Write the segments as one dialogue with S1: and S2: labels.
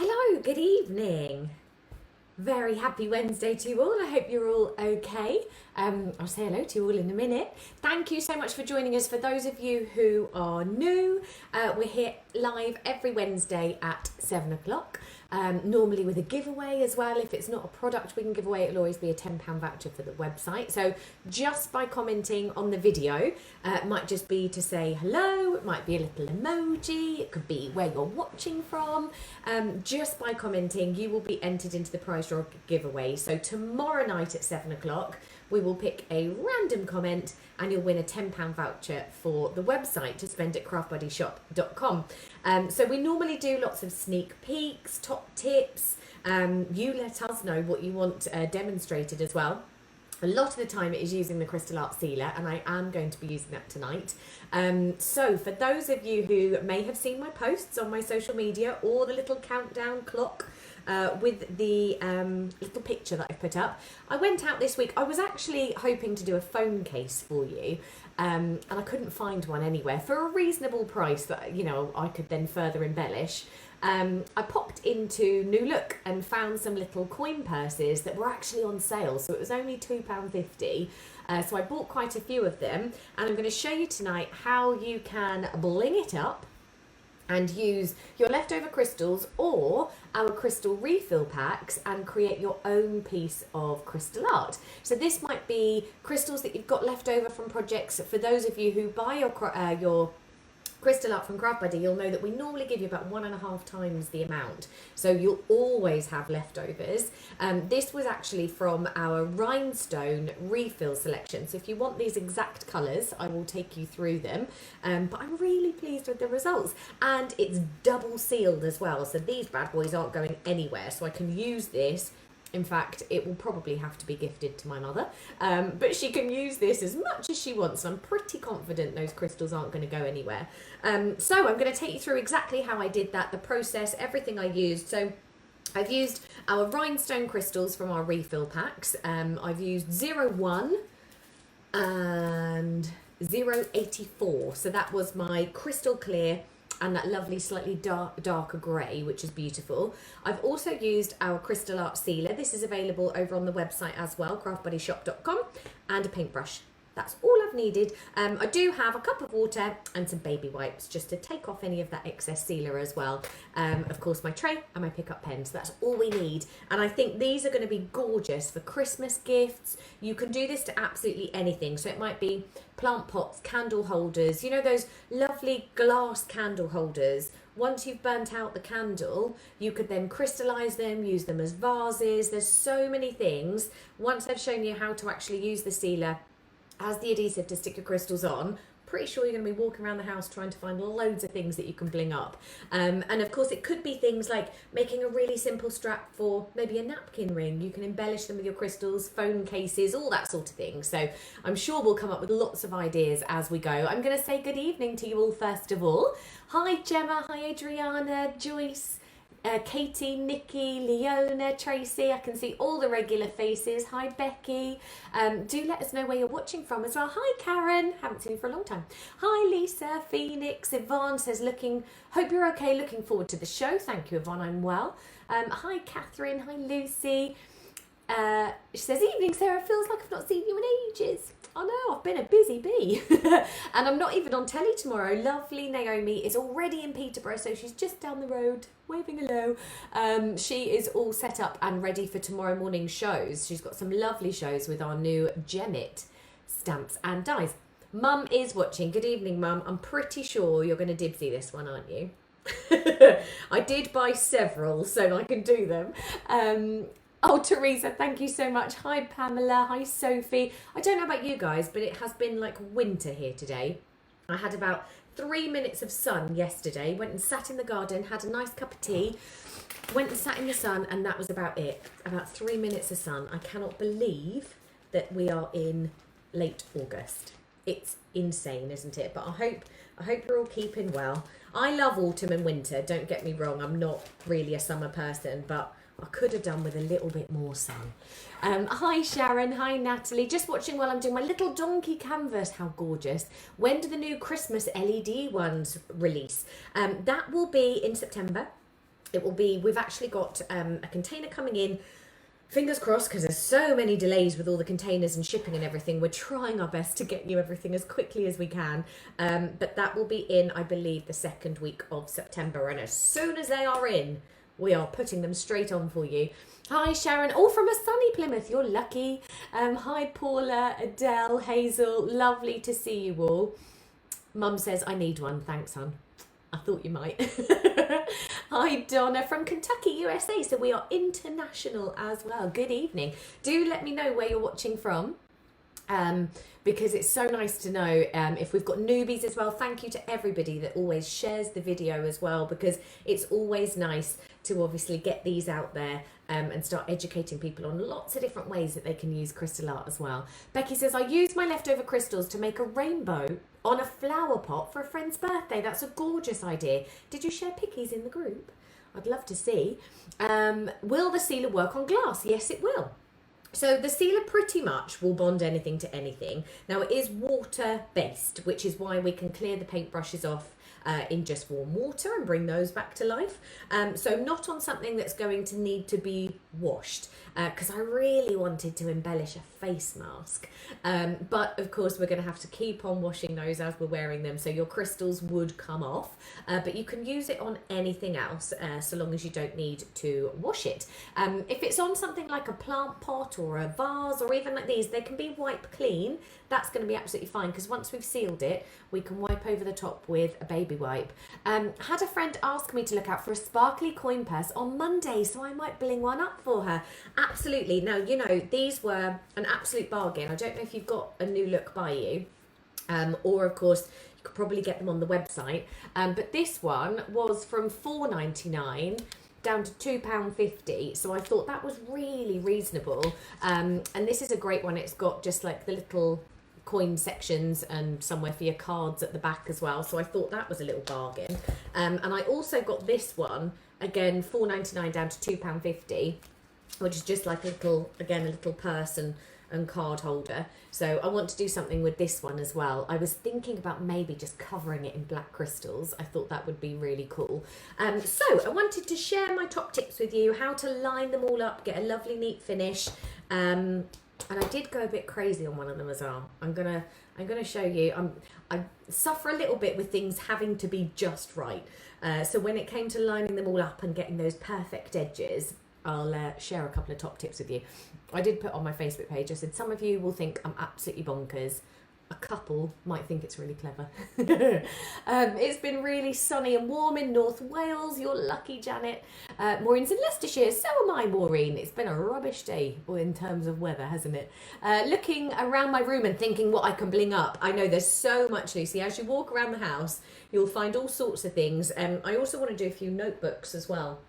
S1: Hello, good evening. Very happy Wednesday to you all. I hope you're all okay. I'll say hello to you all in a minute. Thank you so much for joining us. For those of you who are new, we're here live every Wednesday at 7 o'clock. Normally with a giveaway as well. If it's not a product we can give away, it'll always be a £10 voucher for the website. So just by commenting on the video, it might just be to say hello, it might be a little emoji, it could be where you're watching from. Just by commenting, you will be entered into the prize draw giveaway. So tomorrow night at 7 o'clock, we will pick a random comment and you'll win a £10 voucher for the website to spend at craftbuddyshop.com. So we normally do lots of sneak peeks, top tips. You let us know what you want demonstrated as well. A lot of the time it is using the crystal art sealer, and I am going to be using that tonight. So for those of you who may have seen my posts on my social media or the little countdown clock with the little picture that I've put up, I went out this week. I was actually hoping to do a phone case for you, and I couldn't find one anywhere for a reasonable price that, you know, I could then further embellish. I popped into New Look and found some little coin purses that were actually on sale, so it was only £2.50. So I bought quite a few of them, and I'm going to show you tonight how you can bling it up and use your leftover crystals or our crystal refill packs and create your own piece of crystal art. So this might be crystals that you've got left over from projects. For those of you who buy your crystal art from Craft Buddy, you'll know that we normally give you about 1.5 times the amount, so you'll always have leftovers. This was actually from our rhinestone refill selection, so if you want these exact colours I will take you through them, but I'm really pleased with the results, and it's double sealed as well, so these bad boys aren't going anywhere, so I can use this. In fact, it will probably have to be gifted to my mother, but she can use this as much as she wants. I'm pretty confident those crystals aren't going to go anywhere. So I'm going to take you through exactly how I did that, the process, everything I used. So I've used our rhinestone crystals from our refill packs. I've used 01 and 084. So that was my crystal clear and that lovely slightly darker grey, which is beautiful. I've also used our crystal art sealer. This is available over on the website as well, craftbuddyshop.com, and a paintbrush. That's all I've needed. I do have a cup of water and some baby wipes just to take off any of that excess sealer as well. Of course, my tray and my pickup pen. So that's all we need. And I think these are going to be gorgeous for Christmas gifts. You can do this to absolutely anything. So it might be plant pots, candle holders, you know, those lovely glass candle holders. Once you've burnt out the candle, you could then crystallize them, use them as vases. There's so many things. Once I've shown you how to actually use the sealer as the adhesive to stick your crystals on, pretty sure you're going to be walking around the house trying to find loads of things that you can bling up. And of course it could be things like making a really simple strap for maybe a napkin ring. You can embellish them with your crystals, phone cases, all that sort of thing. So I'm sure we'll come up with lots of ideas as we go. I'm going to say good evening to you all first of all. Hi Gemma, hi Adriana, Joyce, Katie, Nikki, Leona, Tracy. I can see all the regular faces. Hi Becky. Do let us know where you're watching from as well. Hi Karen, haven't seen you for a long time. Hi Lisa, Phoenix. Yvonne says hope you're okay, looking forward to the show. Thank you Yvonne, I'm well. Hi Catherine, hi Lucy. She says, evening Sarah, feels like I've not seen you in ages. I know, I've been a busy bee. And I'm not even on telly tomorrow. Lovely Naomi is already in Peterborough, so she's just down the road, waving hello. She is all set up and ready for tomorrow morning's shows. She's got some lovely shows with our new Gemmit stamps and dies. Mum is watching. Good evening, Mum. I'm pretty sure you're going to dibsy this one, aren't you? I did buy several, so I can do them. Oh, Teresa, thank you so much. Hi, Pamela. Hi, Sophie. I don't know about you guys, but it has been like winter here today. I had about 3 minutes of sun yesterday. Went and sat in the garden, had a nice cup of tea, went and sat in the sun, and that was about it. About 3 minutes of sun. I cannot believe that we are in late August. It's insane, isn't it? But I hope you're all keeping well. I love autumn and winter. Don't get me wrong. I'm not really a summer person, but I could have done with a little bit more sun. Hi Sharon, hi Natalie. Just watching while I'm doing my little donkey canvas. How gorgeous. When do the new Christmas LED ones release? That will be in September. it will be, we've actually got a container coming in. Fingers crossed, because there's so many delays with all the containers and shipping and everything. We're trying our best to get you everything as quickly as we can. But that will be in, I believe, the second week of September. And as soon as they are in, we are putting them straight on for you. Hi, Sharon. All from a sunny Plymouth. You're lucky. Hi, Paula, Adele, Hazel. Lovely to see you all. Mum says, I need one. Thanks, hon. I thought you might. Hi, Donna from Kentucky, USA. So we are international as well. Good evening. Do let me know where you're watching from. Because it's so nice to know if we've got newbies as well. Thank you to everybody that always shares the video as well, because it's always nice to obviously get these out there and start educating people on lots of different ways that they can use crystal art as well. Becky says, I used my leftover crystals to make a rainbow on a flower pot for a friend's birthday. That's a gorgeous idea. Did you share pickies in the group? I'd love to see. Will the sealer work on glass? Yes, it will. So the sealer pretty much will bond anything to anything. Now it is water based, which is why we can clear the paintbrushes off in just warm water and bring those back to life. So not on something that's going to need to be washed, because I really wanted to embellish a face mask. But of course we're going to have to keep on washing those as we're wearing them, so your crystals would come off. But you can use it on anything else, so long as you don't need to wash it. If it's on something like a plant pot or a vase or even like these, they can be wipe clean. That's going to be absolutely fine, because once we've sealed it, we can wipe over the top with a baby wipe. Had a friend ask me to look out for a sparkly coin purse on Monday, so I might bling one up for her. Absolutely. Now, you know, these were an absolute bargain. I don't know if you've got a new look by you, or of course, you could probably get them on the website. But this one was from £4.99 down to £2.50, so I thought that was really reasonable. And this is a great one. It's got just like the little coin sections and somewhere for your cards at the back as well, so I thought that was a little bargain. And I also got this one, again £4.99 down to £2.50, which is just like a little, again, a little purse and card holder. So I want to do something with this one as well. I was thinking about maybe just covering it in black crystals. I thought that would be really cool. So I wanted to share my top tips with you, how to line them all up, get a lovely neat finish. And I did go a bit crazy on one of them as well. I'm gonna show you. I suffer a little bit with things having to be just right. So when it came to lining them all up and getting those perfect edges, I'll share a couple of top tips with you. I did put on my Facebook page, I said, some of you will think I'm absolutely bonkers. A couple might think it's really clever. It's been really sunny and warm in North Wales. You're lucky, Janet. Maureen's in Leicestershire. So am I, Maureen. It's been a rubbish day in terms of weather, hasn't it? Looking around my room and thinking what I can bling up. I know there's so much, Lucy. As you walk around the house, you'll find all sorts of things. I also want to do a few notebooks as well,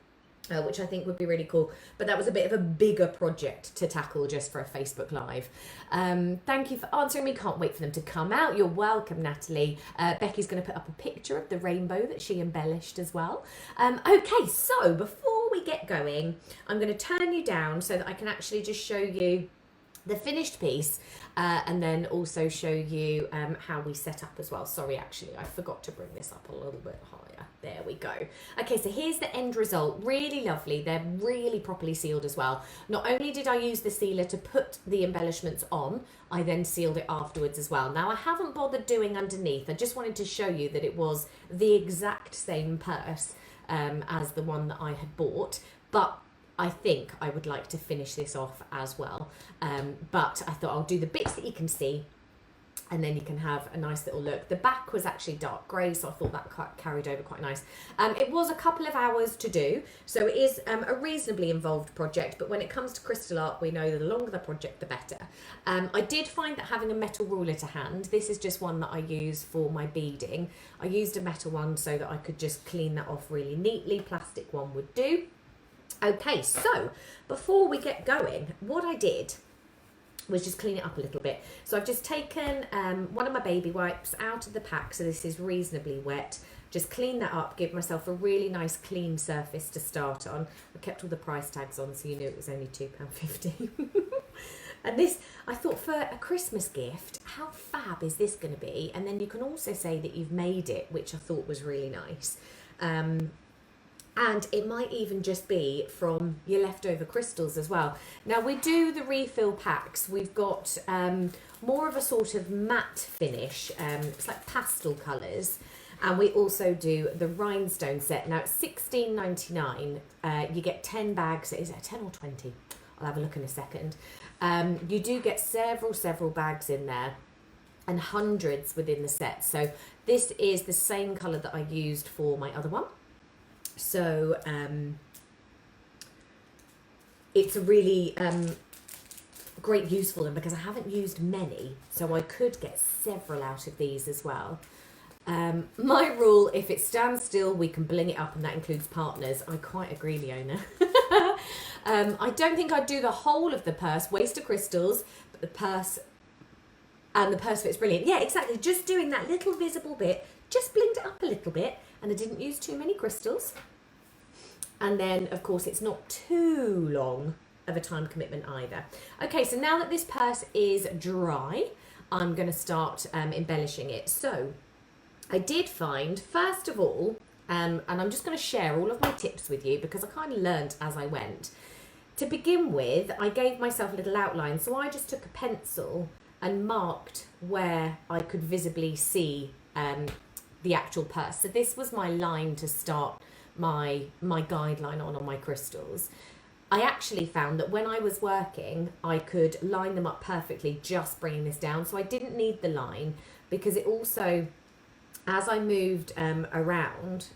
S1: which I think would be really cool. But that was a bit of a bigger project to tackle just for a Facebook Live. Thank you for answering me. Can't wait for them to come out. You're welcome, Natalie. Becky's going to put up a picture of the rainbow that she embellished as well. Okay, so before we get going, I'm going to turn you down so that I can actually just show you the finished piece, and then also show you how we set up as well. Sorry, actually, I forgot to bring this up a little bit higher. There we go. Okay, so here's the end result. Really lovely. They're really properly sealed as well. Not only did I use the sealer to put the embellishments on, I then sealed it afterwards as well. Now, I haven't bothered doing underneath. I just wanted to show you that it was the exact same purse as the one that I had bought, but I think I would like to finish this off as well. But I thought I'll do the bits that you can see, and then you can have a nice little look. The back was actually dark grey, so I thought that carried over quite nice. It was a couple of hours to do, so it is a reasonably involved project, but when it comes to crystal art, we know that the longer the project, the better. I did find that having a metal ruler to hand, this is just one that I use for my beading. I used a metal one so that I could just clean that off really neatly. Plastic one would do. Okay, so before we get going, what I did was just clean it up a little bit. So I've just taken one of my baby wipes out of the pack, so this is reasonably wet. Just clean that up, give myself a really nice clean surface to start on. I kept all the price tags on so you knew it was only £2.50. And this, I thought, for a Christmas gift, how fab is this going to be? And then you can also say that you've made it, which I thought was really nice. And it might even just be from your leftover crystals as well. Now we do the refill packs. We've got more of a sort of matte finish. It's like pastel colours. And we also do the rhinestone set. Now it's $16.99. You get 10 bags. Is it 10 or 20? I'll have a look in a second. You do get several bags in there and hundreds within the set. So this is the same colour that I used for my other one. So it's a really great use for them because I haven't used many, so I could get several out of these as well. My rule, if it stands still, we can bling it up, and that includes partners. I quite agree, Leona. I don't think I'd do the whole of the purse, waste of crystals, but the purse fit's brilliant. Yeah, exactly, just doing that little visible bit, just blinged it up a little bit, and I didn't use too many crystals. And then, of course, it's not too long of a time commitment either. Okay, so now that this purse is dry, I'm going to start embellishing it. So I did find, first of all, and I'm just going to share all of my tips with you because I kind of learned as I went. To begin with, I gave myself a little outline. So I just took a pencil and marked where I could visibly see the actual purse. So this was my line to start my guideline on my crystals. I actually found that when I was working, I could line them up perfectly just bringing this down. So I didn't need the line because it also, as I moved around,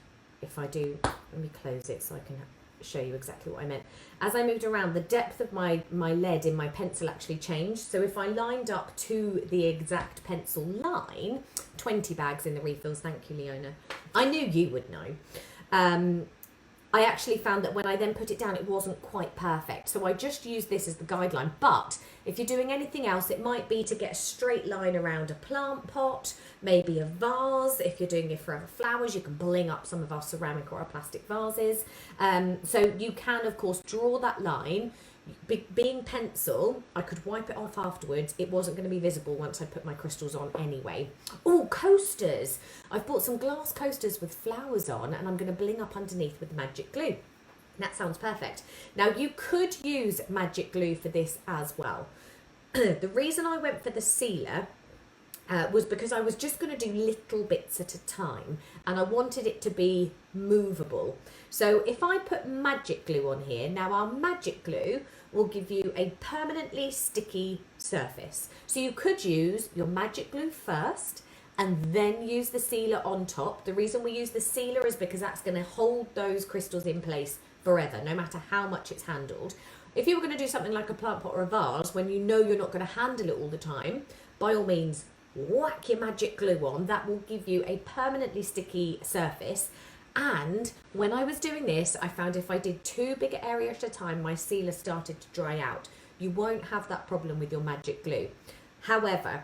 S1: if I do, let me close it so I can show you exactly what I meant. As I moved around, the depth of my lead in my pencil actually changed. So if I lined up to the exact pencil line, 20 bags in the refills, thank you, Leona. I knew you would know. I actually found that when I then put it down, it wasn't quite perfect. So I just used this as the guideline. But if you're doing anything else, it might be to get a straight line around a plant pot, maybe a vase. If you're doing your forever flowers, you can bling up some of our ceramic or our plastic vases. So you can, of course, draw that line. Being pencil, I could wipe it off afterwards. It wasn't going to be visible once I put my crystals on anyway. Oh, coasters. I've bought some glass coasters with flowers on, and I'm going to bling up underneath with magic glue. That sounds perfect. Now, you could use magic glue for this as well. The reason I went for the sealer was because I was just going to do little bits at a time, and I wanted it to be movable. So if I put magic glue on here, now our magic glue will give you a permanently sticky surface. So you could use your magic glue first and then use the sealer on top. The reason we use the sealer is because that's going to hold those crystals in place forever, no matter how much it's handled. If you were going to do something like a plant pot or a vase, when you know you're not going to handle it all the time, by all means, whack your magic glue on. That will give you a permanently sticky surface. And when I was doing this, I found if I did too big an area at a time, my sealer started to dry out. You won't have that problem with your magic glue. However,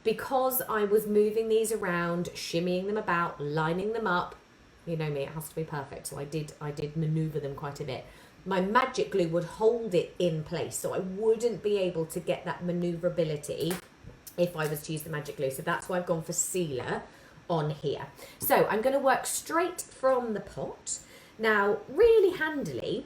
S1: because I was moving these around, shimmying them about, lining them up, you know me, it has to be perfect. So I did maneuver them quite a bit. My magic glue would hold it in place, so I wouldn't be able to get that maneuverability if I was to use the magic glue. So that's why I've gone for sealer on here. So I'm going to work straight from the pot. Now, really handily,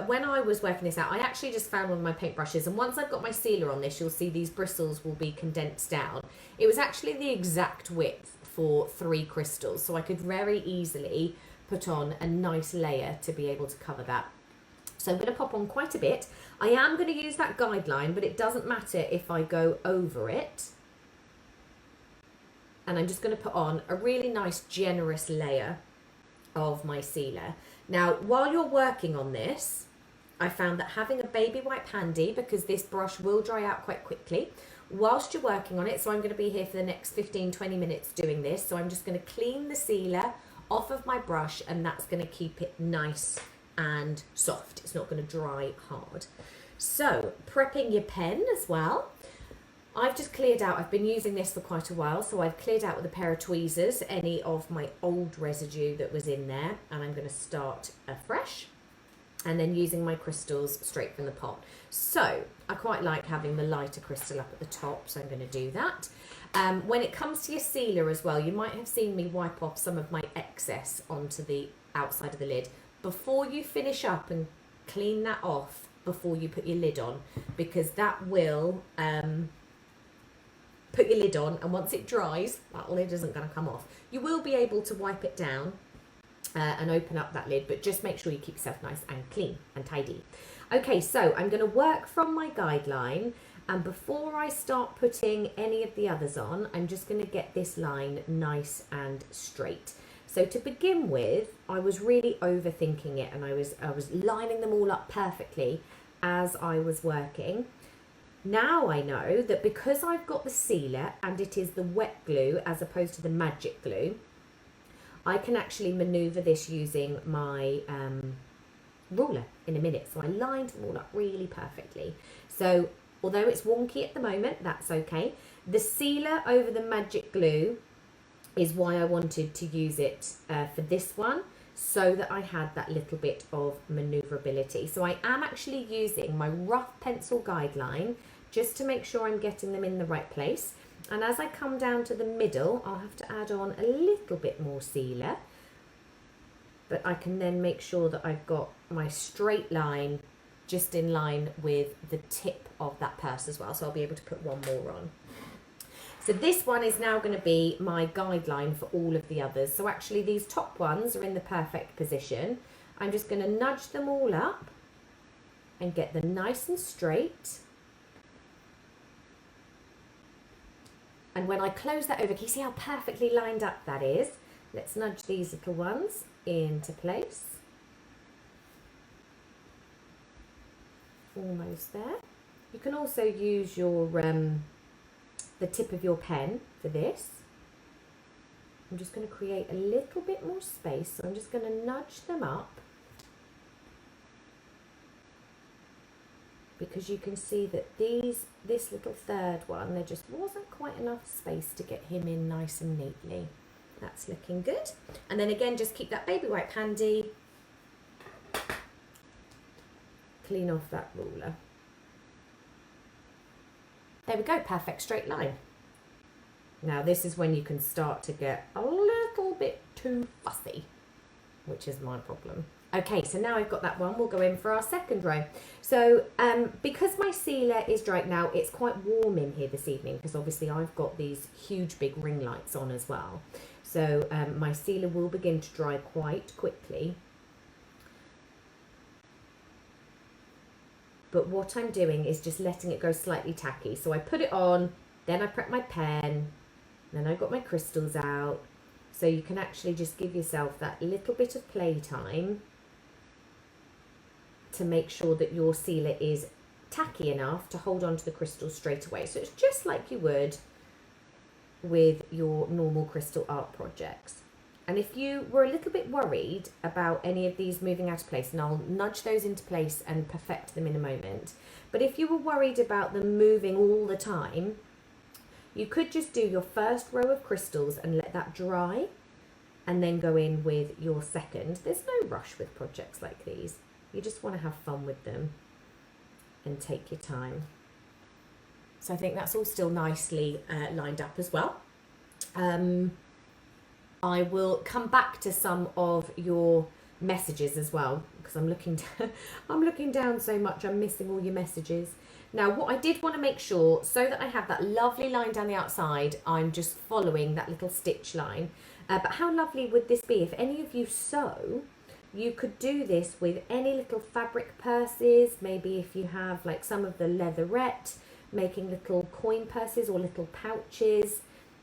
S1: when I was working this out, I actually just found one of my paintbrushes, and once I've got my sealer on this, you'll see these bristles will be condensed down. It was actually the exact width for 3 crystals, so I could very easily put on a nice layer to be able to cover that. So I'm going to pop on quite a bit. I am going to use that guideline, but it doesn't matter if I go over it. And I'm just going to put on a really nice generous layer of my sealer. Now, while you're working on this, I found that having a baby wipe handy, because this brush will dry out quite quickly, whilst you're working on it, so I'm going to be here for the next 15-20 minutes doing this, so I'm just going to clean the sealer off of my brush, and that's going to keep it nice and soft. It's not going to dry hard. So, prepping your pen as well. I've just cleared out, I've been using this for quite a while, so I've cleared out with a pair of tweezers any of my old residue that was in there, and I'm going to start afresh, and then using my crystals straight from the pot. So I quite like having the lighter crystal up at the top, so I'm going to do that. When it comes to your sealer as well, you might have seen me wipe off some of my excess onto the outside of the lid. before you finish up and clean that off before you put your lid on, because that will put your lid on, and once it dries, that lid isn't going to come off. You will be able to wipe it down and open up that lid, but just make sure you keep yourself nice and clean and tidy. Okay, so I'm going to work from my guideline, and before I start putting any of the others on, I'm just going to get this line nice and straight. So to begin with, I was really overthinking it, and I was lining them all up perfectly as I was working. Now I know that because I've got the sealer and it is the wet glue as opposed to the magic glue, I can actually manoeuvre this using my ruler in a minute. So I lined them all up really perfectly. So although it's wonky at the moment, that's okay. The sealer over the magic glue is why I wanted to use it for this one, so that I had that little bit of manoeuvrability. So I am actually using my rough pencil guideline just to make sure I'm getting them in the right place. And as I come down to the middle, I'll have to add on a little bit more sealer, but I can then make sure that I've got my straight line just in line with the tip of that purse as well. So I'll be able to put one more on. So this one is now going to be my guideline for all of the others. So actually these top ones are in the perfect position. I'm just going to nudge them all up and get them nice and straight. And when I close that over, can you see how perfectly lined up that is? Let's nudge these little ones into place. Almost there. You can also use your the tip of your pen for this. I'm just going to create a little bit more space, so I'm just going to nudge them up, because you can see that this little third one, there just wasn't quite enough space to get him in nice and neatly. That's looking good. And then again, just keep that baby wipe handy. Clean off that ruler. There we go, perfect straight line. Now this is when you can start to get a little bit too fussy, which is my problem. Okay, so now I've got that one, we'll go in for our second row. So because my sealer is dried now, it's quite warm in here this evening, because obviously I've got these huge big ring lights on as well. So my sealer will begin to dry quite quickly. But what I'm doing is just letting it go slightly tacky. So I put it on, then I prep my pen, then I got my crystals out. So you can actually just give yourself that little bit of playtime to make sure that your sealer is tacky enough to hold on to the crystals straight away. So it's just like you would with your normal crystal art projects. And if you were a little bit worried about any of these moving out of place, and I'll nudge those into place and perfect them in a moment, but if you were worried about them moving all the time, you could just do your first row of crystals and let that dry, and then go in with your second. There's no rush with projects like these. You just want to have fun with them and take your time. So I think that's all still nicely lined up as well. I will come back to some of your messages as well, because I'm looking down so much, I'm missing all your messages. Now what I did want to make sure, so that I have that lovely line down the outside, I'm just following that little stitch line. But how lovely would this be if any of you sew? You could do this with any little fabric purses, maybe if you have like some of the leatherette, making little coin purses or little pouches,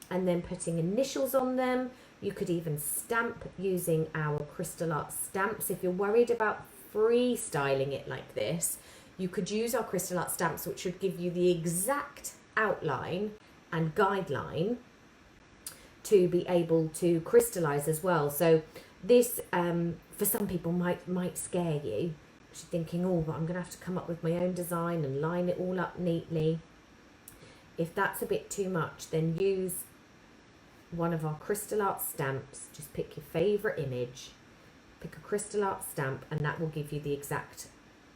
S1: and then putting initials on them. You could even stamp using our crystal art stamps. If you're worried about freestyling it like this, you could use our crystal art stamps, which would give you the exact outline and guideline to be able to crystallize as well. So this, for some people, might scare you. You're thinking, oh, but I'm going to have to come up with my own design and line it all up neatly. If that's a bit too much, then use one of our crystal art stamps. Just pick your favourite image, pick a crystal art stamp, and that will give you the exact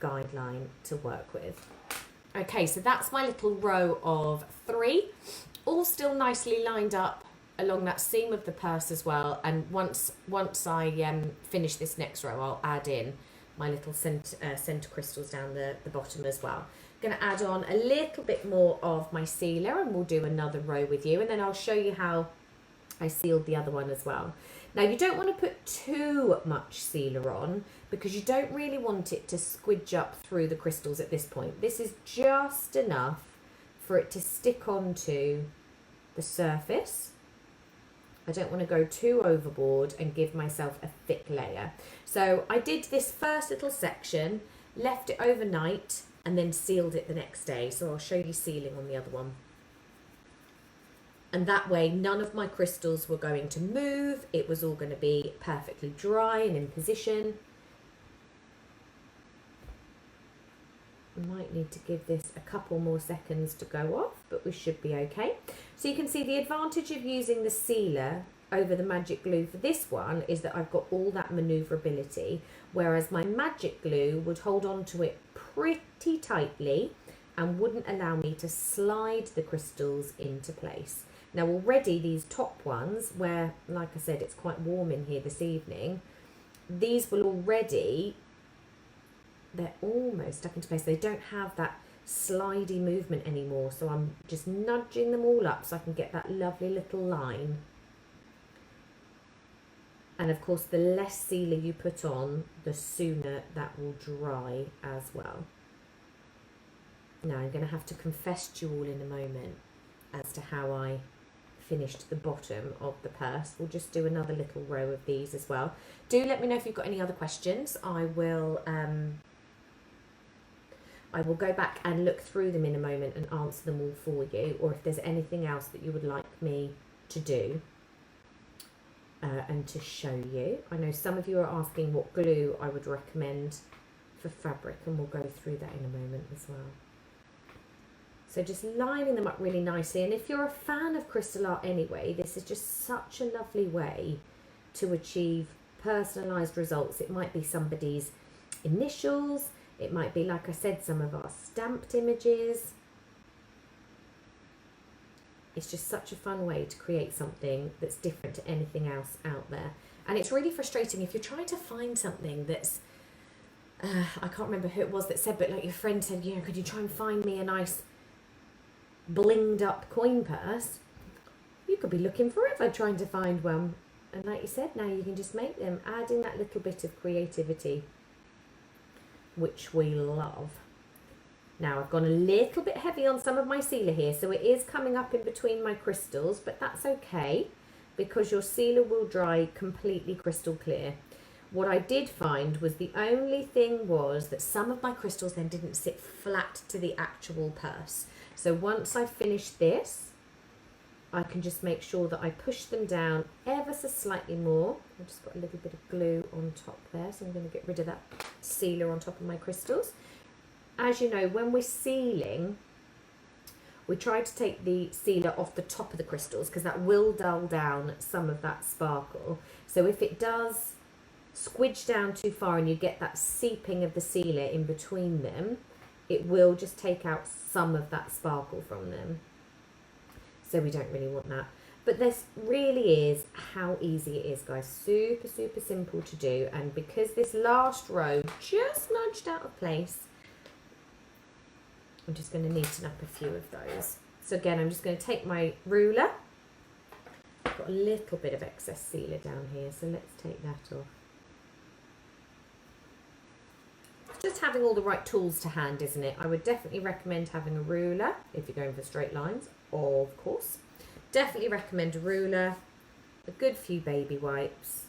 S1: guideline to work with. Okay, so that's my little row of 3, all still nicely lined up along that seam of the purse as well. And once I finish this next row, I'll add in my little center crystals down the bottom as well. I'm going to add on a little bit more of my sealer, and we'll do another row with you, and then I'll show you how I sealed the other one as well. Now, you don't want to put too much sealer on because you don't really want it to squidge up through the crystals at this point. This is just enough for it to stick onto the surface. I don't want to go too overboard and give myself a thick layer. So I did this first little section, left it overnight, and then sealed it the next day. So I'll show you sealing on the other one. And that way, none of my crystals were going to move. It was all going to be perfectly dry and in position. I might need to give this a couple more seconds to go off, but we should be okay. So you can see the advantage of using the sealer over the magic glue for this one is that I've got all that maneuverability, whereas my magic glue would hold on to it pretty tightly and wouldn't allow me to slide the crystals into place. Now already these top ones, where, like I said, it's quite warm in here this evening, these will already, they're almost stuck into place. They don't have that slidey movement anymore. So I'm just nudging them all up so I can get that lovely little line. And of course, the less sealer you put on, the sooner that will dry as well. Now I'm going to have to confess to you all in a moment as to how I finished the bottom of the purse. We'll just do another little row of these as well. Do let me know if you've got any other questions. I will go back and look through them in a moment and answer them all for you, or if there's anything else that you would like me to do and to show you. I know some of you are asking what glue I would recommend for fabric, and we'll go through that in a moment as well. So just lining them up really nicely. And if you're a fan of crystal art anyway, this is just such a lovely way to achieve personalised results. It might be somebody's initials. It might be, like I said, some of our stamped images. It's just such a fun way to create something that's different to anything else out there. And it's really frustrating if you're trying to find something that's, I can't remember who it was that said, but like your friend said, you know, could you try and find me a nice blinged up coin purse? You could be looking forever trying to find one. And like you said, now you can just make them, adding that little bit of creativity, which we love. Now I've gone a little bit heavy on some of my sealer here, so it is coming up in between my crystals, but that's okay because your sealer will dry completely crystal clear. What I did find was the only thing was that some of my crystals then didn't sit flat to the actual purse. So once I finish this, I can just make sure that I push them down ever so slightly more. I've just got a little bit of glue on top there, so I'm going to get rid of that sealer on top of my crystals. As you know, when we're sealing, we try to take the sealer off the top of the crystals because that will dull down some of that sparkle. So if it does squidge down too far and you get that seeping of the sealer in between them, it will just take out some of that sparkle from them. So we don't really want that. But this really is how easy it is, guys. Super, super simple to do. And because this last row just nudged out of place, I'm just going to neaten up a few of those. So again, I'm just going to take my ruler. I've got a little bit of excess sealer down here, so let's take that off. Just having all the right tools to hand, isn't it? I would definitely recommend having a ruler if you're going for straight lines, of course. Definitely recommend a ruler, a good few baby wipes,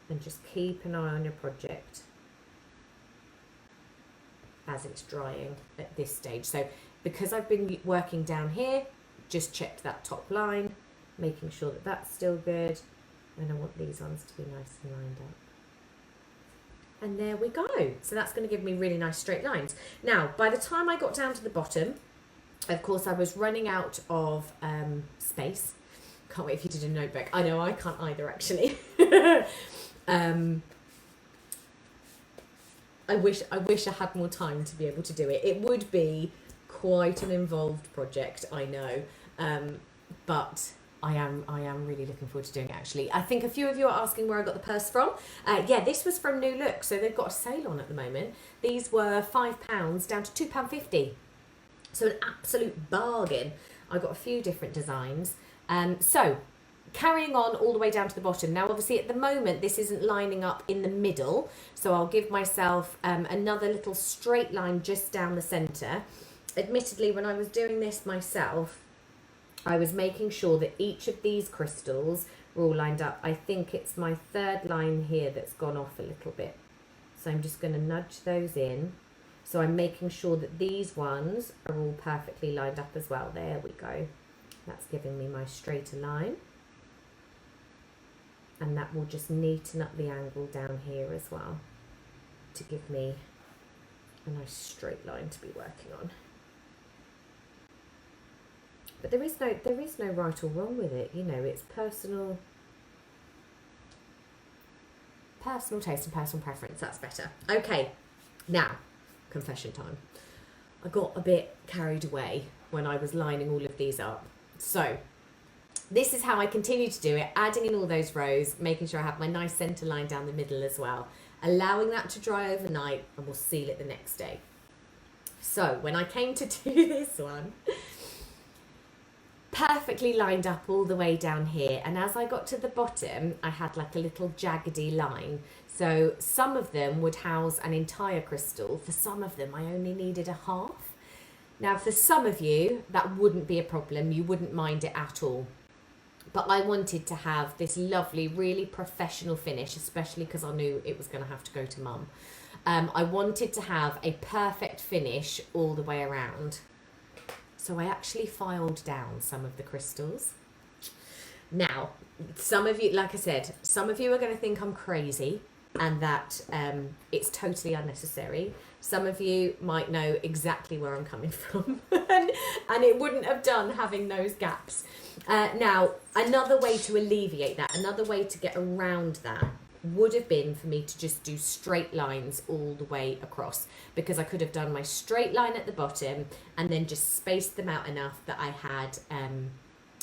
S1: and just keep an eye on your project as it's drying at this stage. So because I've been working down here, just checked that top line, making sure that that's still good, and I want these ones to be nice and lined up. And there we go. So that's going to give me really nice straight lines. Now, by the time I got down to the bottom, of course, I was running out of space. Can't wait if you did a notebook. I know I can't either, actually. I wish I had more time to be able to do it. It would be quite an involved project, I know, but I am really looking forward to doing it, actually. I think a few of you are asking where I got the purse from. Yeah, this was from New Look, so they've got a sale on at the moment. These were £5 down to £2.50, so an absolute bargain. I got a few different designs. So carrying on all the way down to the bottom. Now, obviously, at the moment, this isn't lining up in the middle, so I'll give myself another little straight line just down the centre. Admittedly, when I was doing this myself, I was making sure that each of these crystals were all lined up. I think it's my third line here that's gone off a little bit. So I'm just going to nudge those in. So I'm making sure that these ones are all perfectly lined up as well. There we go. That's giving me my straighter line. And that will just neaten up the angle down here as well to give me a nice straight line to be working on. But there is no right or wrong with it, you know, it's personal taste and personal preference, that's better. Okay, now, confession time. I got a bit carried away when I was lining all of these up. So, this is how I continue to do it, adding in all those rows, making sure I have my nice centre line down the middle as well, allowing that to dry overnight, and we'll seal it the next day. So, when I came to do this one, perfectly lined up all the way down here, and as I got to the bottom I had like a little jaggedy line, so some of them would house an entire crystal, for some of them I only needed a half. Now for some of you that wouldn't be a problem, you wouldn't mind it at all, but I wanted to have this lovely, really professional finish, especially because I knew it was going to have to go to mum. I wanted to have a perfect finish all the way around. So I actually filed down some of the crystals. Now, some of you, like I said, some of you are going to think I'm crazy and that it's totally unnecessary. Some of you might know exactly where I'm coming from and it wouldn't have done having those gaps. Now, another way to alleviate that, another way to get around that would have been for me to just do straight lines all the way across, because I could have done my straight line at the bottom and then just spaced them out enough that I had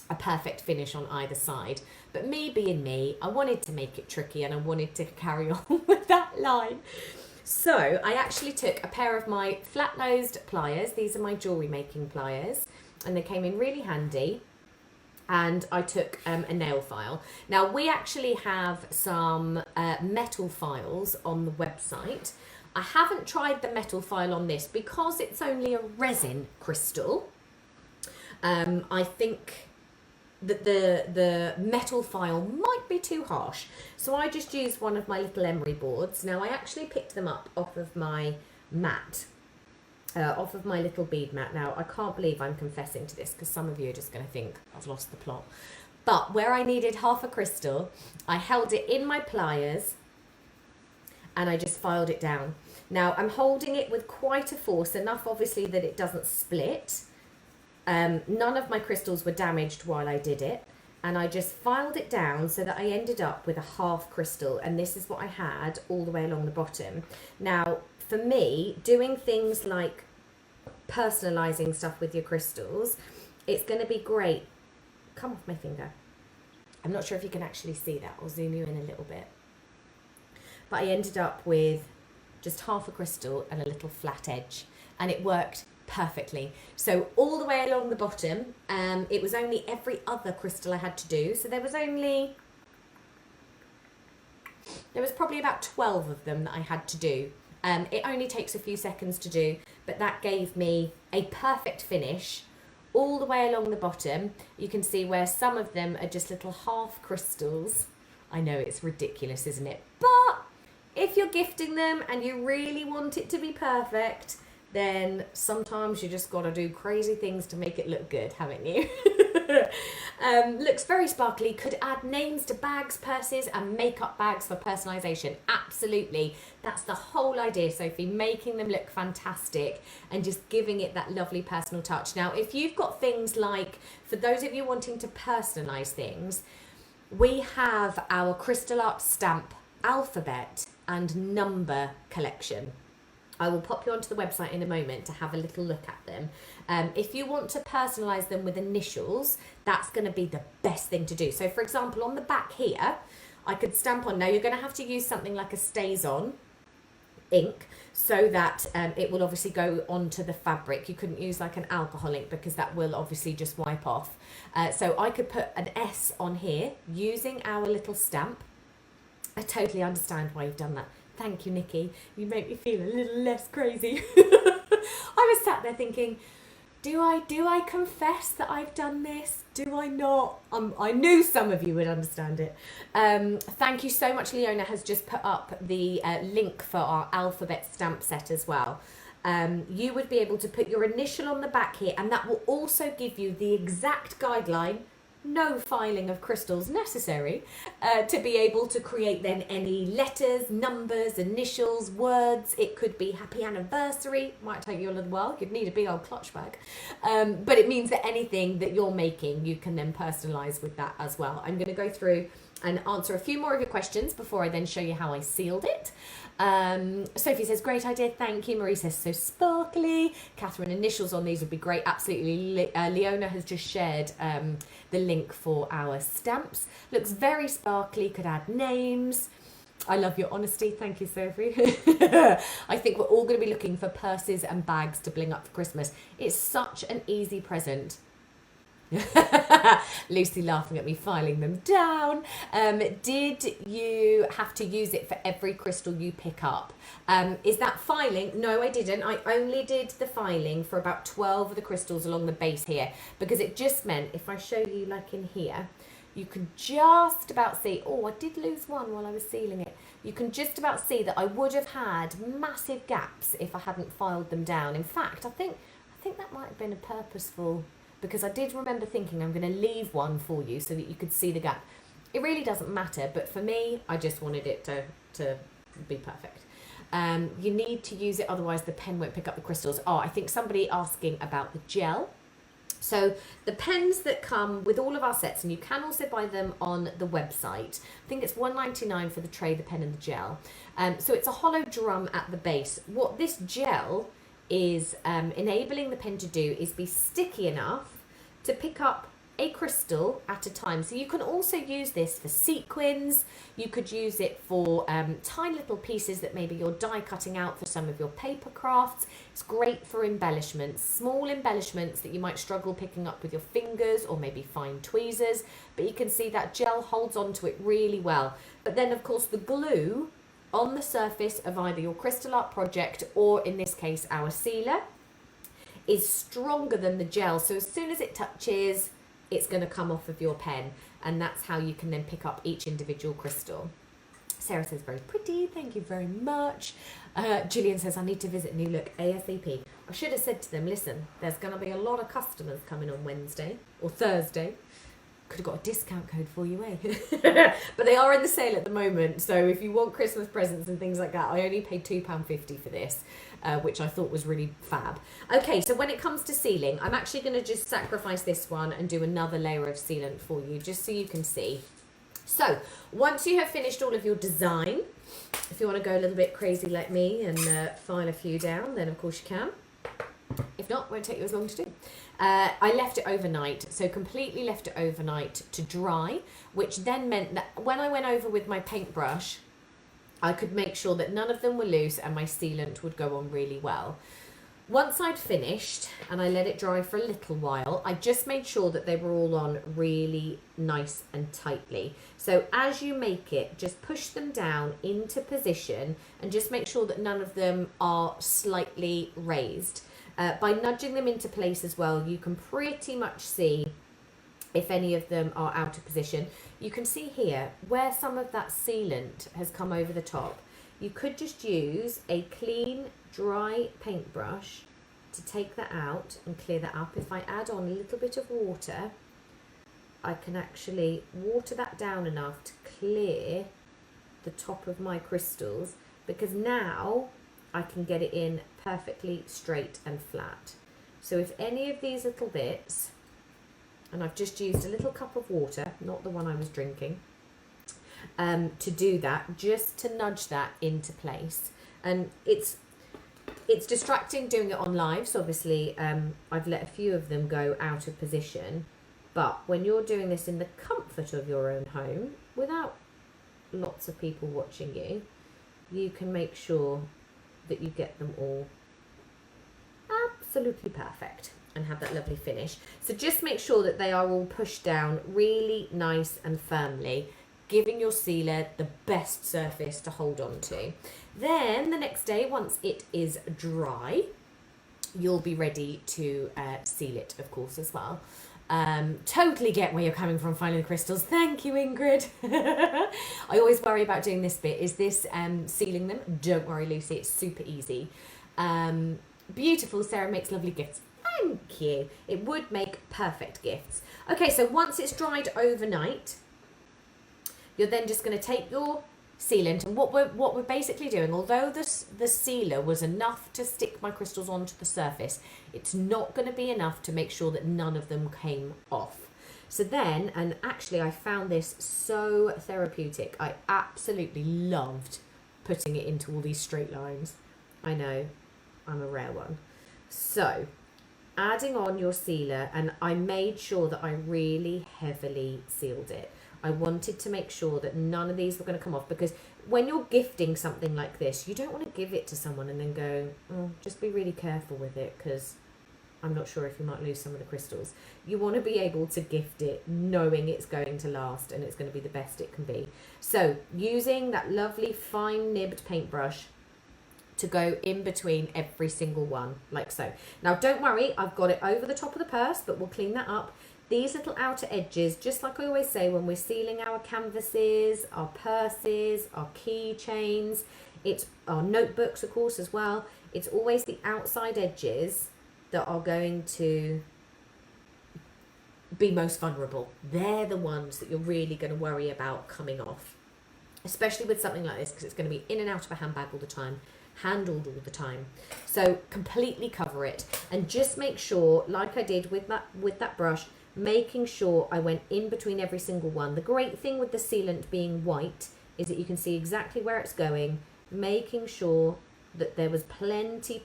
S1: a perfect finish on either side. But me being me, I wanted to make it tricky and I wanted to carry on with that line. So I actually took a pair of my flat-nosed pliers. These are my jewellery making pliers and they came in really handy. And I took a nail file. Now we actually have some metal files on the website. I haven't tried the metal file on this because it's only a resin crystal. I think that the metal file might be too harsh. So I just used one of my little emery boards. Now I actually picked them up off of my mat. Off of my little bead mat. Now, I can't believe I'm confessing to this because some of you are just going to think I've lost the plot. But where I needed half a crystal, I held it in my pliers and I just filed it down. Now, I'm holding it with quite a force, enough obviously that it doesn't split. None of my crystals were damaged while I did it. And I just filed it down so that I ended up with a half crystal. And this is what I had all the way along the bottom. Now, for me, doing things like personalising stuff with your crystals, it's going to be great. Come off my finger. I'm not sure if you can actually see that. I'll zoom you in a little bit. But I ended up with just half a crystal and a little flat edge, and it worked perfectly. So all the way along the bottom, it was only every other crystal I had to do. So there was probably about 12 of them that I had to do. It only takes a few seconds to do, but that gave me a perfect finish all the way along the bottom. You can see where some of them are just little half crystals. I know it's ridiculous, isn't it? But if you're gifting them and you really want it to be perfect, then sometimes you just got to do crazy things to make it look good, haven't you? Looks very sparkly. Could add names to bags, purses and makeup bags for personalisation. Absolutely. That's the whole idea, Sophie, making them look fantastic and just giving it that lovely personal touch. Now, if you've got things like, for those of you wanting to personalise things, we have our Crystal Art Stamp alphabet and number collection. I will pop you onto the website in a moment to have a little look at them. If you want to personalise them with initials, that's going to be the best thing to do. So for example, on the back here, I could stamp on. Now you're going to have to use something like a Stays On ink so that it will obviously go onto the fabric. You couldn't use like an alcohol ink because that will obviously just wipe off. So I could put an S on here using our little stamp. I totally understand why you've done that. Thank you, Nikki. You make me feel a little less crazy. I was sat there thinking, do I confess that I've done this? Do I not? I knew some of you would understand it. Thank you so much. Leona has just put up the link for our alphabet stamp set as well. You would be able to put your initial on the back here, and that will also give you the exact guideline. No filing of crystals necessary to be able to create then any letters, numbers, initials, words. It could be happy anniversary. Might take you a little while. You'd need a big old clutch bag. But it means that anything that you're making, you can then personalise with that as well. I'm going to go through and answer a few more of your questions before I then show you how I sealed it. Sophie says, great idea, thank you. Marie says, so sparkly. Catherine, initials on these would be great, absolutely. Leona has just shared the link for our stamps. Looks very sparkly, could add names. I love your honesty, thank you, Sophie. I think we're all going to be looking for purses and bags to bling up for Christmas. It's such an easy present. Lucy laughing at me filing them down. Did you have to use it for every crystal you pick up? Is that filing? No, I didn't. I only did the filing for about 12 of the crystals along the base here, because it just meant if I show you like in here, you can just about see, oh, I did lose one while I was sealing it. You can just about see that I would have had massive gaps if I hadn't filed them down. In fact, I think that might have been a purposeful, because I did remember thinking I'm going to leave one for you so that you could see the gap. It really doesn't matter, but for me, I just wanted it to be perfect. You need to use it, otherwise the pen won't pick up the crystals. Oh, I think somebody asking about the gel. So the pens that come with all of our sets, and you can also buy them on the website. I think it's $1.99 for the tray, the pen and the gel. So it's a hollow drum at the base. What this gel is enabling the pen to do is be sticky enough to pick up a crystal at a time. So you can also use this for sequins. You could use it for tiny little pieces that maybe you're die cutting out for some of your paper crafts. It's great for embellishments, small embellishments that you might struggle picking up with your fingers or maybe fine tweezers, but you can see that gel holds onto it really well. But then of course the glue on the surface of either your crystal art project or in this case our sealer is stronger than the gel, so as soon as it touches it's going to come off of your pen, and that's how you can then pick up each individual crystal. Sarah says very pretty, thank you very much. Gillian says I need to visit New Look ASAP. I should have said to them, listen, there's going to be a lot of customers coming on Wednesday or Thursday. Could have got a discount code for you, eh? But they are in the sale at the moment, so if you want Christmas presents and things like that, I only paid £2.50 for this, which I thought was really fab. Okay, so when it comes to sealing, I'm actually going to just sacrifice this one and do another layer of sealant for you, just so you can see. So once you have finished all of your design, if you want to go a little bit crazy like me and file a few down, then of course you can. If not, it won't take you as long to do. I left it overnight, so completely left it overnight to dry, which then meant that when I went over with my paintbrush, I could make sure that none of them were loose and my sealant would go on really well. Once I'd finished and I let it dry for a little while, I just made sure that they were all on really nice and tightly. So as you make it, just push them down into position and just make sure that none of them are slightly raised. By nudging them into place as well, you can pretty much see if any of them are out of position. You can see here where some of that sealant has come over the top. You could just use a clean, dry paintbrush to take that out and clear that up. If I add on a little bit of water, I can actually water that down enough to clear the top of my crystals, because now I can get it in perfectly straight and flat. So if any of these little bits, and I've just used a little cup of water, not the one I was drinking, to do that, just to nudge that into place. And it's It's distracting doing it on live, so obviously I've let a few of them go out of position, but when you're doing this in the comfort of your own home without lots of people watching you, you can make sure that you get them all absolutely perfect and have that lovely finish. So just make sure that they are all pushed down really nice and firmly, giving your sealer the best surface to hold on to. Then the next day, once it is dry, you'll be ready to seal it, of course, as well. Totally get where you're coming from finding the crystals. Thank you, Ingrid. I always worry about doing this bit. Is this sealing them? Don't worry, Lucy. It's super easy. Beautiful. Sarah makes lovely gifts. Thank you. It would make perfect gifts. Okay, so once it's dried overnight, you're then just going to take your sealant, and what we're basically doing, although the sealer was enough to stick my crystals onto the surface, it's not going to be enough to make sure that none of them came off. So then, and actually I found this so therapeutic, I absolutely loved putting it into all these straight lines. I know, I'm a rare one. So adding on your sealer, and I made sure that I really heavily sealed it. I wanted to make sure that none of these were going to come off, because when you're gifting something like this, you don't want to give it to someone and then go, oh, just be really careful with it because I'm not sure if you might lose some of the crystals. You want to be able to gift it knowing it's going to last and it's going to be the best it can be. So using that lovely fine nibbed paintbrush to go in between every single one, like so. Now don't worry, I've got it over the top of the purse, but we'll clean that up. These little outer edges, just like I always say when we're sealing our canvases, our purses, our keychains, it's our notebooks, of course, as well. It's always the outside edges that are going to be most vulnerable. They're the ones that you're really going to worry about coming off, especially with something like this, because it's going to be in and out of a handbag all the time, handled all the time. So completely cover it, and just make sure, like I did with that brush, making sure I went in between every single one. The great thing with the sealant being white is that you can see exactly where it's going, making sure that there was plenty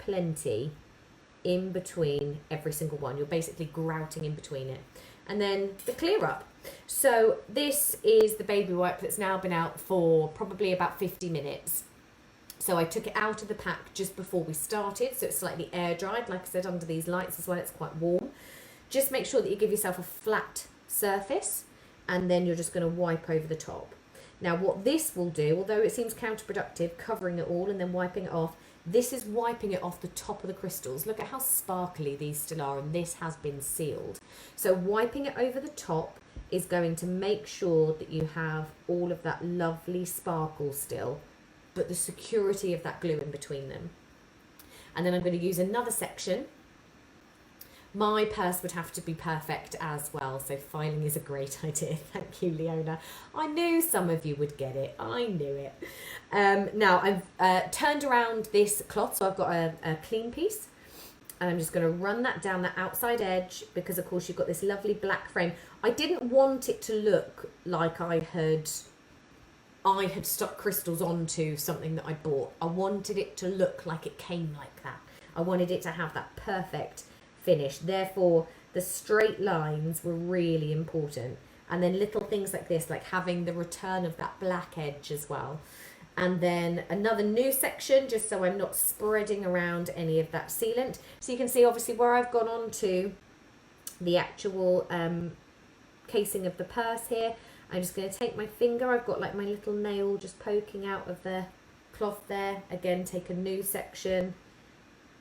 S1: in between every single one. You're basically grouting in between it. And then the clear up. So this is the baby wipe that's now been out for probably about 50 minutes. So I took it out of the pack just before we started, so it's slightly air dried, like I said, under these lights as well. It's quite warm. Just make sure that you give yourself a flat surface, and then you're just going to wipe over the top. Now what this will do, although it seems counterproductive, covering it all and then wiping it off, this is wiping it off the top of the crystals. Look at how sparkly these still are, and this has been sealed. So wiping it over the top is going to make sure that you have all of that lovely sparkle still, but the security of that glue in between them. And then I'm going to use another section. My purse would have to be perfect as well, so filing is a great idea. Thank you, Leona. I knew some of you would get it. I knew it. Now, I've turned around this cloth, so I've got a clean piece. And I'm just going to run that down the outside edge because, of course, you've got this lovely black frame. I didn't want it to look like I had stuck crystals onto something that I bought. I wanted it to look like it came like that. I wanted it to have that perfect finish. Therefore, the straight lines were really important. And then little things like this, like having the return of that black edge as well. And then another new section, just so I'm not spreading around any of that sealant. So you can see obviously where I've gone on to the actual casing of the purse here. I'm just going to take my finger, I've got like my little nail just poking out of the cloth there. Again, take a new section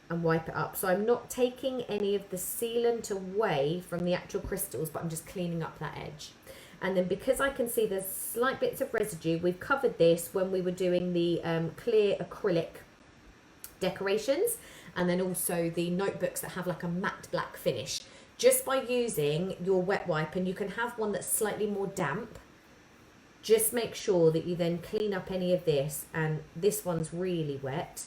S1: and wipe it up. So I'm not taking any of the sealant away from the actual crystals, but I'm just cleaning up that edge. And then because I can see there's slight bits of residue, we've covered this when we were doing the clear acrylic decorations, and then also the notebooks that have like a matte black finish. Just by using your wet wipe, and you can have one that's slightly more damp, just make sure that you then clean up any of this, and this one's really wet.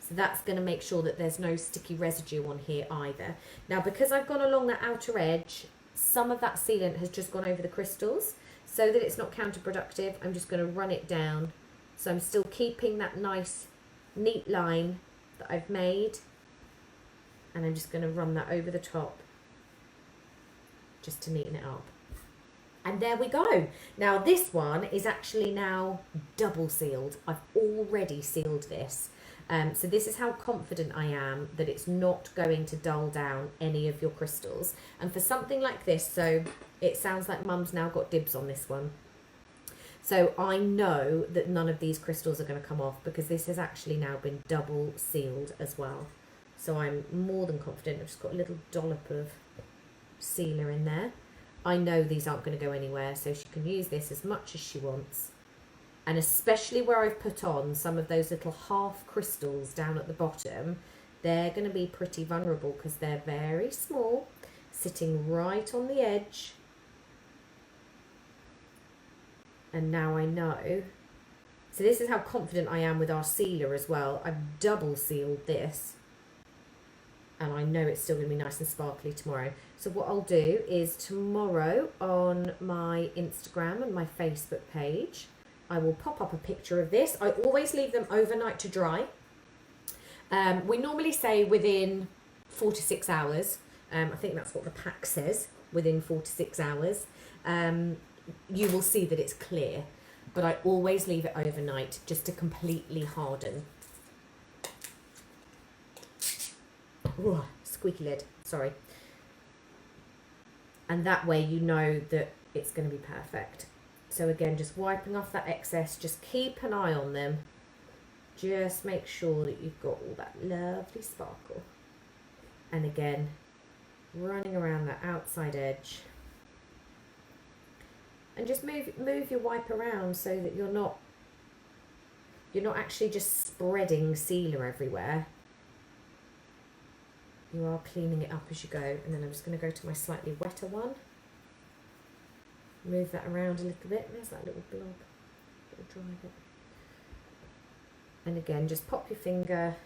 S1: So that's going to make sure that there's no sticky residue on here either. Now, because I've gone along that outer edge, some of that sealant has just gone over the crystals. So that it's not counterproductive, I'm just going to run it down. So I'm still keeping that nice, neat line that I've made, and I'm just going to run that over the top just to neaten it up. And there we go. Now this one is actually now double sealed. I've already sealed this. So this is how confident I am that it's not going to dull down any of your crystals. And for something like this, so it sounds like Mum's now got dibs on this one. So I know that none of these crystals are going to come off because this has actually now been double sealed as well. So I'm more than confident. I've just got a little dollop of sealer in there. I know these aren't going to go anywhere, so she can use this as much as she wants. And especially where I've put on some of those little half crystals down at the bottom, they're going to be pretty vulnerable because they're very small, sitting right on the edge. And now I know. So this is how confident I am with our sealer as well. I've double sealed this. And I know it's still going to be nice and sparkly tomorrow. So what I'll do is tomorrow on my Instagram and my Facebook page, I will pop up a picture of this. I always leave them overnight to dry. We normally say within 4 to 6 hours. I think that's what the pack says, within 4 to 6 hours. You will see that it's clear, but I always leave it overnight just to completely harden. Ooh, squeaky lid, sorry. And that way you know that it's going to be perfect. So again, just wiping off that excess, just keep an eye on them. Just make sure that you've got all that lovely sparkle. And again, running around that outside edge. And just move your wipe around so that you're not actually just spreading sealer everywhere. You are cleaning it up as you go. And then I'm just going to go to my slightly wetter one. Move that around a little bit. There's that little blob. Little dry bit. And again, just pop your finger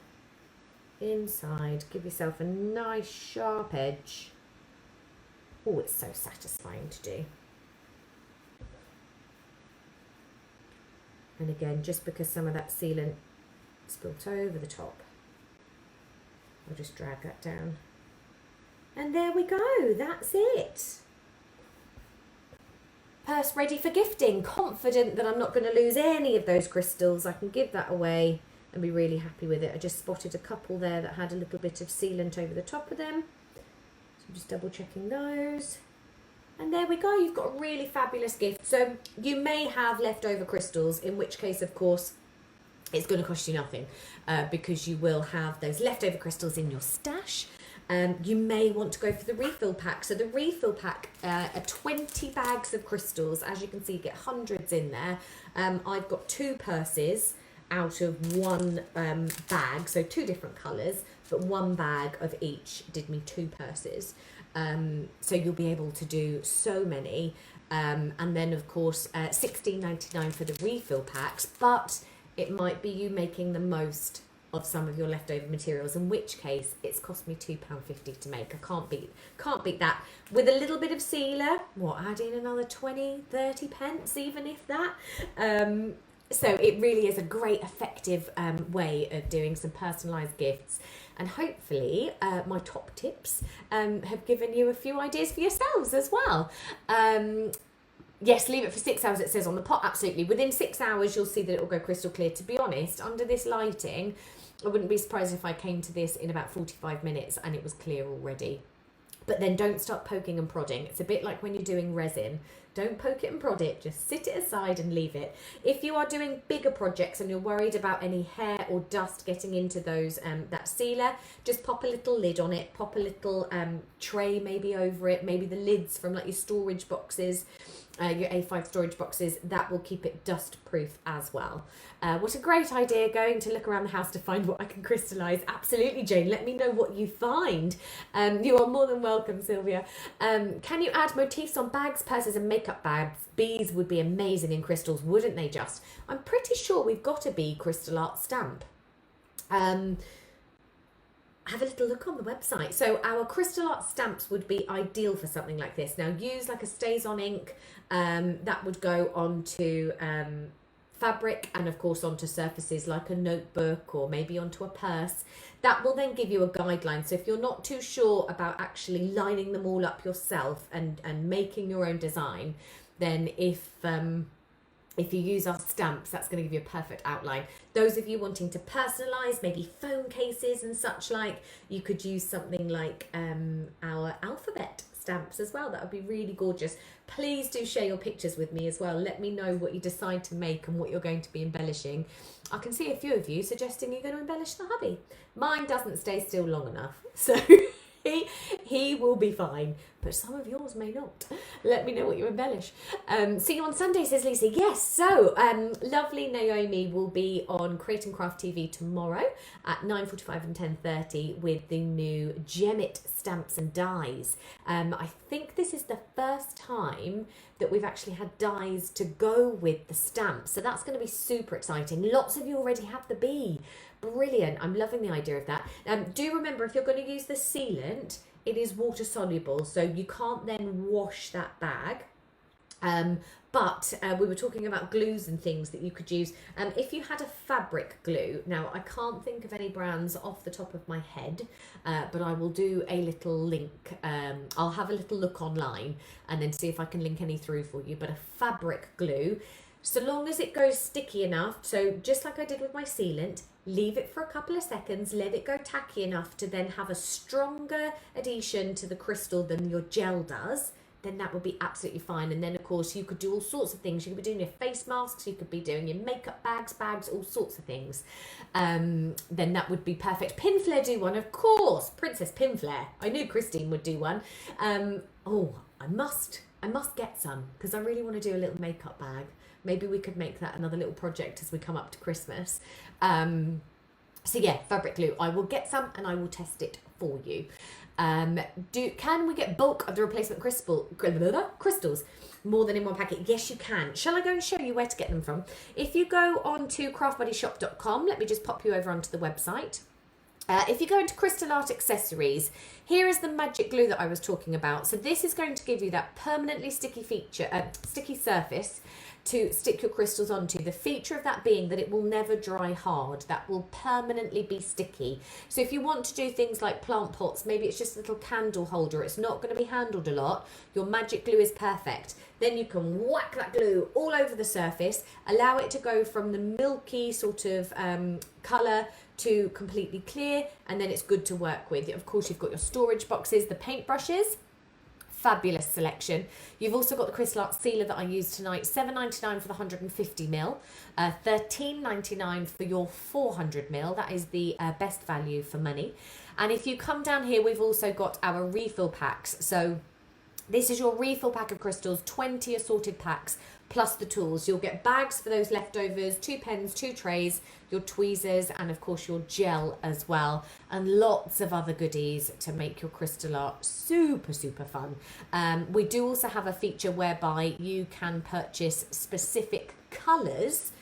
S1: inside. Give yourself a nice sharp edge. Oh, it's so satisfying to do. And again, just because some of that sealant spilt over the top, I'll just drag that down. And there we go, that's it. Purse ready for gifting. Confident that I'm not going to lose any of those crystals. I can give that away and be really happy with it. I just spotted a couple there that had a little bit of sealant over the top of them. So I'm just double checking those. And there we go, you've got a really fabulous gift. So you may have leftover crystals, in which case, of course, it's going to cost you nothing because you will have those leftover crystals in your stash. You may want to go for the refill pack. So the refill pack are 20 bags of crystals. As you can see, you get hundreds in there. I've got 2 purses out of 1 bag, so 2 different colours, but 1 bag of each did me 2 purses. So you'll be able to do so many. And then, of course, $16.99 for the refill packs, but it might be you making the most of some of your leftover materials, in which case it's cost me £2.50 to make. I can't beat that. With a little bit of sealer, add in another 20-30 pence, even if that. So it really is a great effective way of doing some personalised gifts. And hopefully my top tips have given you a few ideas for yourselves as well. Yes, leave it for 6 hours, it says on the pot, absolutely. Within 6 hours, you'll see that it will go crystal clear. To be honest, under this lighting, I wouldn't be surprised if I came to this in about 45 minutes and it was clear already. But then don't start poking and prodding. It's a bit like when you're doing resin. Don't poke it and prod it, just sit it aside and leave it. If you are doing bigger projects and you're worried about any hair or dust getting into those that sealer, just pop a little lid on it, pop a little tray maybe over it, maybe the lids from like your storage boxes, your A5 storage boxes, that will keep it dust proof as well. What a great idea, going to look around the house to find what I can crystallise. Absolutely, Jane, let me know what you find. You are more than welcome, Sylvia. Can you add motifs on bags, purses and makeup bags? Bees would be amazing in crystals, wouldn't they just? I'm pretty sure we've got a bee crystal art stamp. Have a little look on the website. So our crystal art stamps would be ideal for something like this. Now use like a stays on ink that would go onto fabric and of course onto surfaces like a notebook or maybe onto a purse. That will then give you a guideline. So if you're not too sure about actually lining them all up yourself and making your own design, then if you use our stamps, that's going to give you a perfect outline. Those of you wanting to personalise, maybe phone cases and such like, you could use something like our alphabet stamps as well. That would be really gorgeous. Please do share your pictures with me as well. Let me know what you decide to make and what you're going to be embellishing. I can see a few of you suggesting you're going to embellish the hubby. Mine doesn't stay still long enough, so he will be fine, but some of yours may not. Let me know what you embellish. See you on Sunday, says Lisa. Yes, so lovely Naomi will be on Create and Craft TV tomorrow at 9:45 and 10:30 with the new Gem-It stamps and dies. I think this is the first time that we've actually had dies to go with the stamps, so that's going to be super exciting. Lots of you already have the bee. Brilliant. I'm loving the idea of that. Do remember, if you're going to use the sealant, it is water soluble, so you can't then wash that bag. But we were talking about glues and things that you could use. If you had a fabric glue, now I can't think of any brands off the top of my head, but I will do a little link. I'll have a little look online and then see if I can link any through for you. But a fabric glue, so long as it goes sticky enough, so just like I did with my sealant, leave it for a couple of seconds, let it go tacky enough to then have a stronger adhesion to the crystal than your gel does, then that would be absolutely fine. And then of course you could do all sorts of things. You could be doing your face masks, you could be doing your makeup bags, all sorts of things. Then that would be perfect. Pinflair do one, of course. Princess Pinflair. I knew Christine would do one. Oh, I must get some, because I really want to do a little makeup bag. Maybe we could make that another little project as we come up to Christmas. So yeah, fabric glue. I will get some and I will test it for you. Can we get bulk of the replacement crystals more than in one packet? Yes, you can. Shall I go and show you where to get them from? If you go on to craftbuddyshop.com, let me just pop you over onto the website. If you go into Crystal Art Accessories, here is the magic glue that I was talking about. So this is going to give you that permanently sticky surface to stick your crystals onto. The feature of that being that it will never dry hard. That will permanently be sticky. So if you want to do things like plant pots, maybe it's just a little candle holder, it's not going to be handled a lot, your magic glue is perfect. Then you can whack that glue all over the surface, allow it to go from the milky sort of colour to completely clear, and then it's good to work with. Of course, you've got your storage boxes, the paint brushes, fabulous selection. You've also got the Crystal Art Sealer that I used tonight, $7.99 for the 150ml, $13.99 for your 400ml. That is the best value for money. And if you come down here, we've also got our refill packs. So this is your refill pack of crystals, 20 assorted packs, plus the tools. You'll get bags for those leftovers, 2 pens, 2 trays, your tweezers, and of course your gel as well, and lots of other goodies to make your crystal art super, super fun. We do also have a feature whereby you can purchase specific colours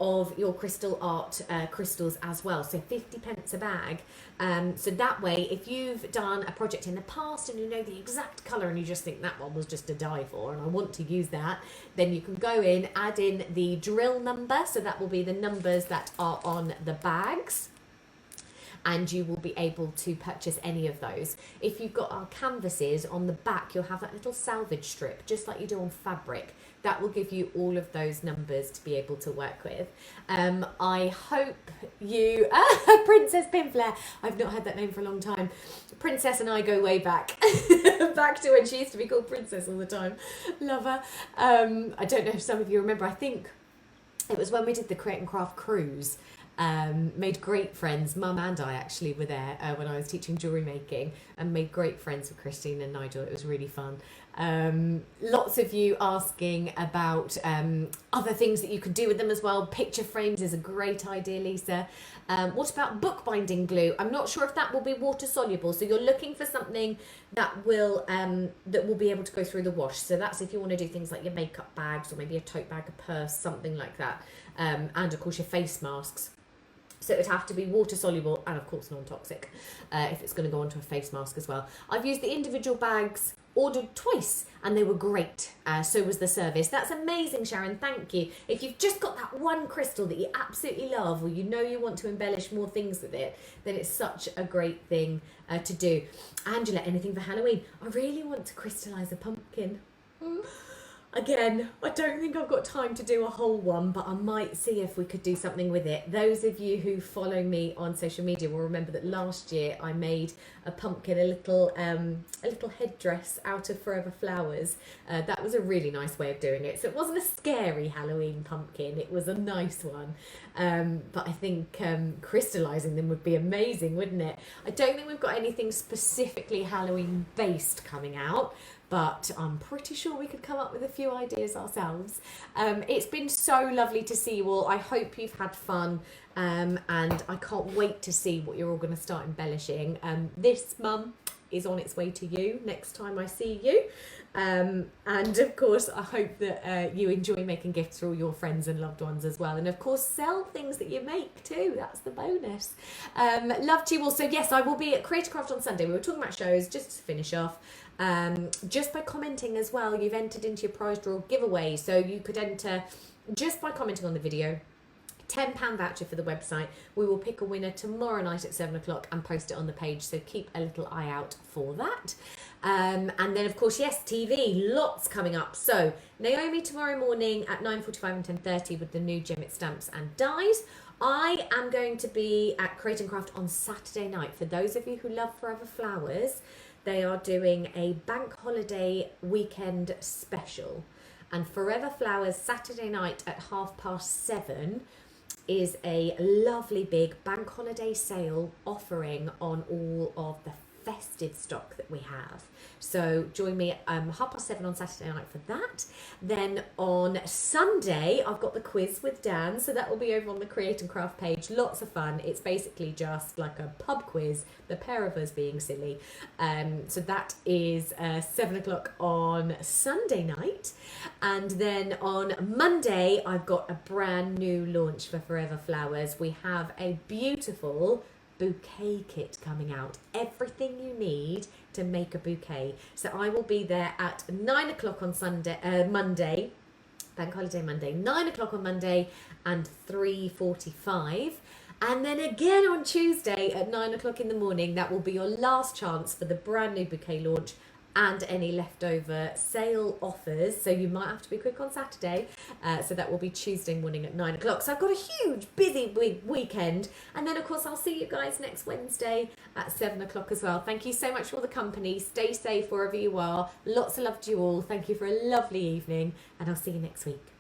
S1: of your crystal art crystals as well, so 50p a bag. So that way, if you've done a project in the past and you know the exact colour and you just think that one was just to die for and I want to use that, then you can go in, add in the drill number, so that will be the numbers that are on the bags, and you will be able to purchase any of those. If you've got our canvases, on the back you'll have that little salvage strip, just like you do on fabric. That will give you all of those numbers to be able to work with. I hope you... Princess Pinflair. I've not had that name for a long time. Princess and I go way back. Back to when she used to be called Princess all the time. Love her. I don't know if some of you remember. I think it was when we did the Create and Craft cruise. Made great friends. Mum and I actually were there when I was teaching jewellery making, and made great friends with Christine and Nigel. It was really fun. Lots of you asking about other things that you could do with them as well. Picture frames is a great idea, Lisa. What about bookbinding glue? I'm not sure if that will be water soluble, so you're looking for something that will be able to go through the wash. So that's if you want to do things like your makeup bags, or maybe a tote bag, a purse, something like that, and of course your face masks. So it would have to be water soluble and of course non-toxic if it's going to go onto a face mask as well. I've used the individual bags ordered twice and they were great. So was the service. That's amazing, Sharon. Thank you. If you've just got that one crystal that you absolutely love, or you know you want to embellish more things with it, then it's such a great thing to do. Angela, anything for Halloween? I really want to crystallize a pumpkin. Again, I don't think I've got time to do a whole one, but I might see if we could do something with it. Those of you who follow me on social media will remember that last year I made a pumpkin, a little headdress out of forever flowers. That was a really nice way of doing it. So it wasn't a scary Halloween pumpkin, it was a nice one. But I think crystallizing them would be amazing, wouldn't it? I don't think we've got anything specifically Halloween based coming out, but I'm pretty sure we could come up with a few ideas ourselves. It's been so lovely to see you all. I hope you've had fun, and I can't wait to see what you're all going to start embellishing. This mum is on its way to you next time I see you. And of course, I hope that you enjoy making gifts for all your friends and loved ones as well. And of course, sell things that you make too. That's the bonus. Love to you all. So yes, I will be at Creator Craft on Sunday. We were talking about shows, just to finish off. Just by commenting as well, you've entered into your prize draw giveaway. So you could enter just by commenting on the video. £10 voucher for the website. We will pick a winner tomorrow night at 7 o'clock and post it on the page, so keep a little eye out for that. And then of course, yes, TV, lots coming up. So Naomi tomorrow morning at 9:45 and 10:30 with the new Gem It Stamps and Dies. I am going to be at Create and Craft on Saturday night. For those of you who love Forever Flowers, they are doing a bank holiday weekend special. And Forever Flowers Saturday night at 7:30 is a lovely big bank holiday sale offering on all of the festive stock that we have. So join me at 7:30 on Saturday night for that. Then on Sunday, I've got the quiz with Dan, so that will be over on the Create and Craft page. Lots of fun. It's basically just like a pub quiz, the pair of us being silly. So that is 7 o'clock on Sunday night. And then on Monday, I've got a brand new launch for Forever Flowers. We have a beautiful bouquet kit coming out. Everything you need to make a bouquet. So I will be there at 9 o'clock on Monday, Bank Holiday Monday, 9 o'clock on Monday and 3:45. And then again on Tuesday at 9 o'clock in the morning. That will be your last chance for the brand new bouquet launch and any leftover sale offers. So you might have to be quick on Saturday. So that will be Tuesday morning at 9 o'clock. So I've got a huge busy weekend. And then of course I'll see you guys next Wednesday at 7 o'clock as well. Thank you so much for all the company. Stay safe wherever you are. Lots of love to you all. Thank you for a lovely evening, and I'll see you next week.